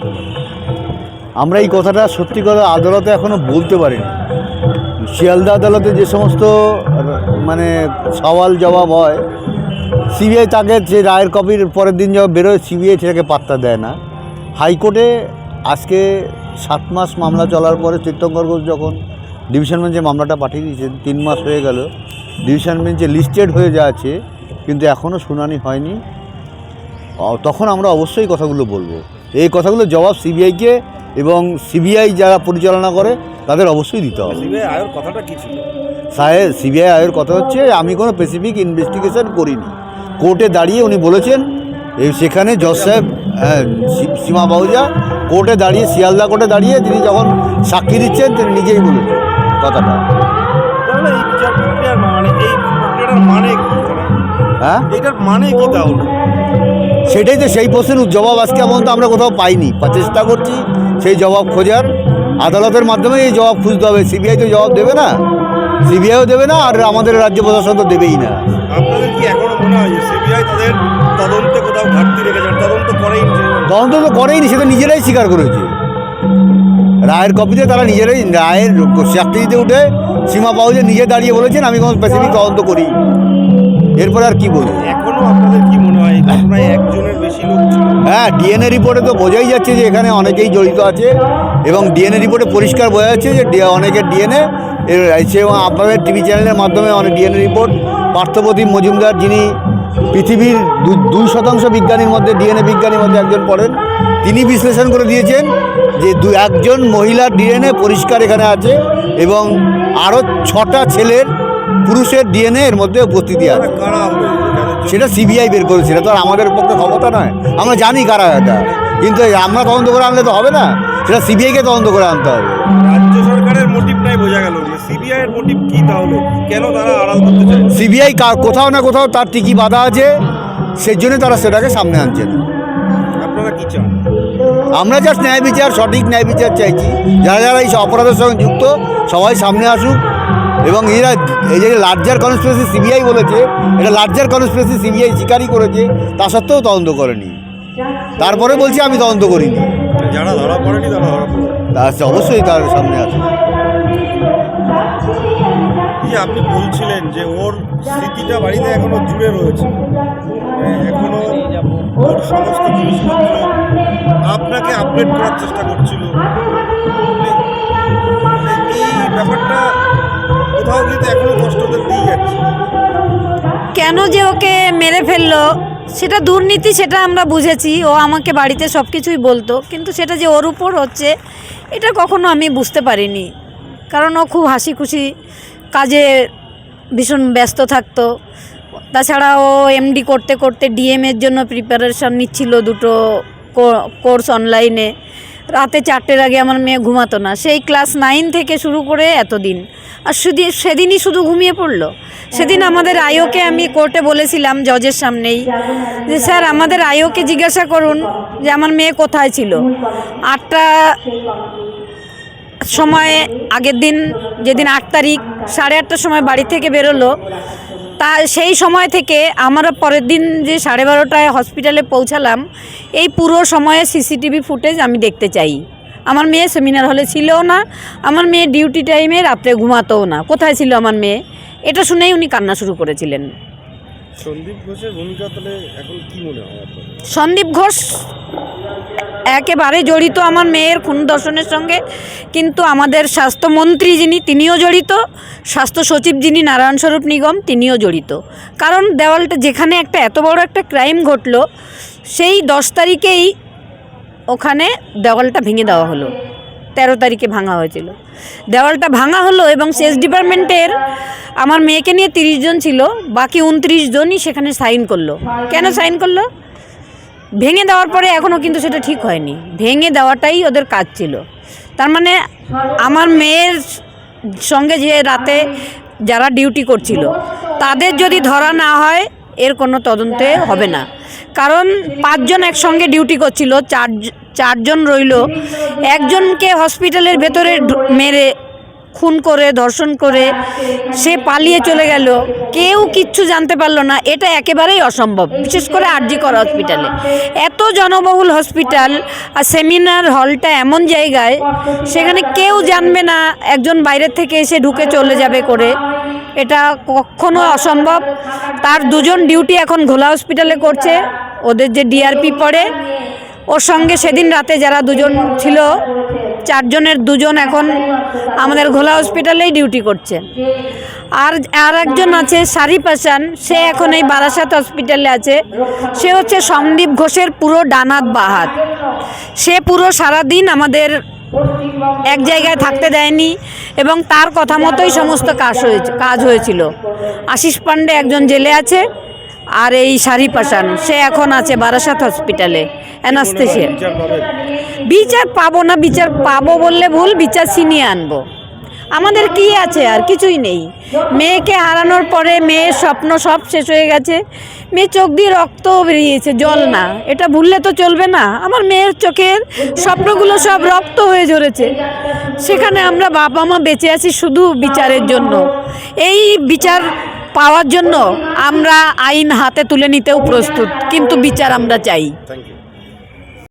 হতে পারে। আমরা এই কথাটা সত্যি কথা আদালতে এখনও বলতে পারিনি। শিয়ালদা আদালতে যে সমস্ত মানে সওয়াল জবাব হয়, সিবিআই তাকে যে রায়ের কপির পরের দিন যখন বেরোয় সিবিআই সেটাকে পাত্তা দেয় না। হাইকোর্টে আজকে 7 মাস মামলা চলার পরে তীর্থঙ্কর ঘোষ যখন ডিভিশন বেঞ্চে মামলাটা পাঠিয়ে দিয়েছেন, 3 মাস হয়ে গেল, ডিভিশন বেঞ্চে লিস্টেড হয়ে যাচ্ছে, কিন্তু এখনও শুনানি হয়নি। তখন আমরা অবশ্যই কথাগুলো বলবো। এই কথাগুলো জবাব সিবিআইকে এবং সিবিআই যারা পরিচালনা করে তাদের অবশ্যই দিতে হবে। সিবিআই আয়ের কথাটা কি ছিল? সিবিআই আয়ের কথা হচ্ছে আমি কোনো স্পেসিফিক ইনভেস্টিগেশন করিনি। কোর্টে দাঁড়িয়ে উনি বলেছেন, সেখানে জজ সাহেব সীমা বাহুজা কোর্টে দাঁড়িয়ে, শিয়ালদা কোর্টে দাঁড়িয়ে তিনি যখন সাক্ষী দিচ্ছেন তিনি নিজেই বলেছেন কথাটা। তাহলে এই বিচার প্রক্রিয়ার মানে এই প্রক্রিয়াটার মানে কি? হ্যাঁ, এটার মানে কি তাহলে? সেটাই তো, সেই প্রশ্নের জবাব আজকে পর্যন্ত আমরা কোথাও পাইনি। চেষ্টা করছি সেই জবাব খোঁজার, আদালতের মাধ্যমে এই জবাব খুঁজতে হবে। সিবিআই তো জবাব দেবে না, সিবিআইও দেবে না, আর আমাদের রাজ্য প্রশাসন তো দেবেই না। আপনাদের কি এখনো মনে হয় যে সিবিআই তাদের তদন্তে কোথাও ঘাটতি রেখেছে? তদন্ত তো করেইনি, সেটা নিজেরাই স্বীকার করেছে। রায়ের কপিতে তারা নিজেরাই রায়ের সাক্ষী দিতে উঠে সীমা বাহুজা নিজে দাঁড়িয়ে বলেছেন আমি কোনো স্পেসিফিক তদন্ত করি। এরপরে আর কি বলবো? এখনো আপনাদের কি মনে হয় ঘটনায় একজনের বেশি লোক ছিল? হ্যাঁ, ডিএনএ রিপোর্টে তো বোঝাই যাচ্ছে যে এখানে অনেকেই জড়িত আছে, এবং ডিএনএ রিপোর্টে পরিষ্কার বোঝা যাচ্ছে যে অনেকের ডিএনএ এবং আপনাদের টিভি চ্যানেলের মাধ্যমে অনেক ডিএনএ রিপোর্ট, পার্থপ্রতিম মজুমদার যিনি পৃথিবীর 2% বিজ্ঞানীর মধ্যে, ডিএনএ বিজ্ঞানীর মধ্যে একজন পড়েন, তিনি বিশ্লেষণ করে দিয়েছেন যে একজন মহিলার ডিএনএ পরিষ্কার এখানে আছে, এবং আরও 6টা ছেলের পুরুষের ডিএনএ এর মধ্যে উপস্থিতি আছে। সেটা সিবিআই বের করেছিল, তো আর আমাদের পক্ষে ক্ষমতা নয়। আমরা জানি কারা এটা, কিন্তু আমরা তদন্ত করে আনলে তো হবে না, সেটা সিবিআইকে তদন্ত করে আনতে হবে। রাজ্য সরকারের মোটিভটাই বোঝা গেল, সিবিআই এর মোটিভ কি তাহলে? কেন তারা আড়াল করতে চায়? সিবিআই কোথাও না কোথাও তার টিকি বাধা আছে, সেই জন্য তারা সেটাকে সামনে আনছে না। আপনারা কি চান? আমরা জাস্ট ন্যায় বিচার, সঠিক ন্যায় বিচার চাইছি। যারা যারা এই অপরাধের সঙ্গে যুক্ত সবাই সামনে আসুক, এবং এরা এই যে লার্জার কনস্পিরেসি সিবিআই বলেছে, এটা লার্জার কনস্পিরেসি সিবিআই স্বীকারই করেছে, তা সত্ত্বেও তদন্ত করেনি। তারপরে বলছি আমি তদন্ত করিনি। যারা ধরা পড়েনি তারা ধরা পড়ে, তা অবশ্যই তার সামনে আসুক। আপনি বলছিলেন যে ওর স্মৃতিটা বাড়িতে এখনো জুড়ে রয়েছে, এখনো ওর সমস্ত জিনিসপত্র আপনাকে আপডেট করার চেষ্টা করছিল। এই ব্যাপারটা কোথাও কিন্তু এখনো কষ্টদের দিয়ে যাচ্ছে। কেন যে ওকে মেরে ফেললো সেটা দুর্নীতি, সেটা আমরা বুঝেছি। ও আমাকে বাড়িতে সব কিছুই বলতো, কিন্তু সেটা যে ওর উপর হচ্ছে এটা কখনো আমি বুঝতে পারিনি। কারণ ও খুব হাসি খুশি, কাজে ভীষণ ব্যস্ত থাকতো। তাছাড়া ও এমডি করতে করতে ডিএমের জন্য প্রিপারেশান নিচ্ছিল, 2টো কোর্স অনলাইনে। রাতে 4টের আগে আমার মেয়ে ঘুমাতো না, সেই ক্লাস 9 থেকে শুরু করে এতদিন। আর সেদিনই শুধু ঘুমিয়ে পড়লো। সেদিন আমাদের আইওকে আমি কোর্টে বলেছিলাম জজের সামনেই যে স্যার আমাদের আইওকে জিজ্ঞাসা করুন যে আমার মেয়ে কোথায় ছিল। 8টা সময়ে আগের দিন, যেদিন 8 তারিখ, 8:30টার সময় বাড়ি থেকে বেরোলো। তা সেই সময় থেকে আমরা পরের দিন যে 12:30টায় হসপিটালে পৌঁছালাম, এই পুরো সময়ে সিসিটিভি ফুটেজ আমি দেখতে চাই। আমার মেয়ে সেমিনার হলে ছিলও না, আমার মেয়ে ডিউটি টাইমে রাত্রে ঘুমাতোও না। কোথায় ছিল আমার মেয়ে? এটা শুনেই উনি কান্না শুরু করেছিলেন। সন্দীপ ঘোষের ভূমিকা তাহলে এখন কি মনে হয় আপনার? সন্দীপ ঘোষ একেবারে জড়িত আমার মেয়ের খুন ধর্ষণের সঙ্গে, কিন্তু আমাদের স্বাস্থ্যমন্ত্রী যিনি তিনিও জড়িত, স্বাস্থ্য সচিব যিনি নারায়ণ স্বরূপ নিগম তিনিও জড়িত। কারণ দেওয়ালটা যেখানে একটা এত বড় একটা ক্রাইম ঘটলো, সেই 10 তারিখেই ওখানে দেওয়ালটা ভেঙে দেওয়া হলো। 13 তারিখে ভাঙা হয়েছিল, দেওয়ালটা ভাঙা হলো, এবং সেচ ডিপার্টমেন্টের আমার মেয়েকে নিয়ে 30 জন ছিল, বাকি 29 জনই সেখানে সাইন করলো। কেন সাইন করলো? ভেঙে দেওয়ার পরে এখনও কিন্তু সেটা ঠিক হয়নি, ভেঙে দেওয়াটাই ওদের কাজ ছিল। তার মানে আমার মেয়ের সঙ্গে যে রাতে যারা ডিউটি করছিল তাদের যদি ধরা না হয় এর কোনো তদন্তে হবে না। কারণ 5 জন একসঙ্গে ডিউটি করছিল, 4 জন রইল, একজনকে হসপিটালের ভেতরে মেরে খুন করে ধর্ষণ করে সে পালিয়ে চলে গেল, কেউ কিচ্ছু জানতে পারলো না, এটা একেবারেই অসম্ভব। বিশেষ করে আর.জি. কর হসপিটালে, এত জনবহুল হসপিটাল আর সেমিনার হলটা এমন জায়গায়, সেখানে কেউ জানবে না একজন বাইরের থেকে এসে ঢুকে চলে যাবে করে, এটা কখনো অসম্ভব। তার দুজন ডিউটি এখন ঘোলা হসপিটালে করছে, ওদের যে ডিআরপি পড়ে ওর সঙ্গে সেদিন রাতে যারা দুজন ছিল, 4 জনের 2 জন এখন আমাদের ঘোলা হসপিটালেই ডিউটি করছে। আর একজন আছে শারিফ হাসান, সে এখন এই বারাসাত হসপিটালে আছে। সে হচ্ছে সন্দীপ ঘোষের পুরো ডানাত বাহাত। সে পুরো সারাদিন আমাদের এক জায়গায় থাকতে দেয়নি এবং তার কথা মতোই সমস্ত কাজ হয়েছিল। আশিস পান্ডে একজন জেলে আছে, আর এই শারিফ হাসান সে এখন আছে বারাসাত হসপিটালে অ্যানাস্থেসিয়া। বিচার পাবেন? বিচার পাবো না, বিচার পাবো বললে ভুল, বিচার ছিনিয়ে আনবো। আমাদের কি আছে? আর কিছুই নেই। মেয়েকে হারানোর পরে মেয়ের স্বপ্ন সব শেষ হয়ে গেছে। মেয়ে চোখ দিয়ে রক্তও বেরিয়েছে, জল না, এটা ভুললে তো চলবে না। আমার মেয়ের চোখের স্বপ্নগুলো সব রক্ত হয়ে ঝরেছে। সেখানে আমরা বাবা মা বেঁচে আছি শুধু বিচারের জন্য। এই বিচার পাওয়ার জন্য আমরা আইন হাতে তুলে নিতেও প্রস্তুত, কিন্তু বিচার আমরা চাই। Thank you.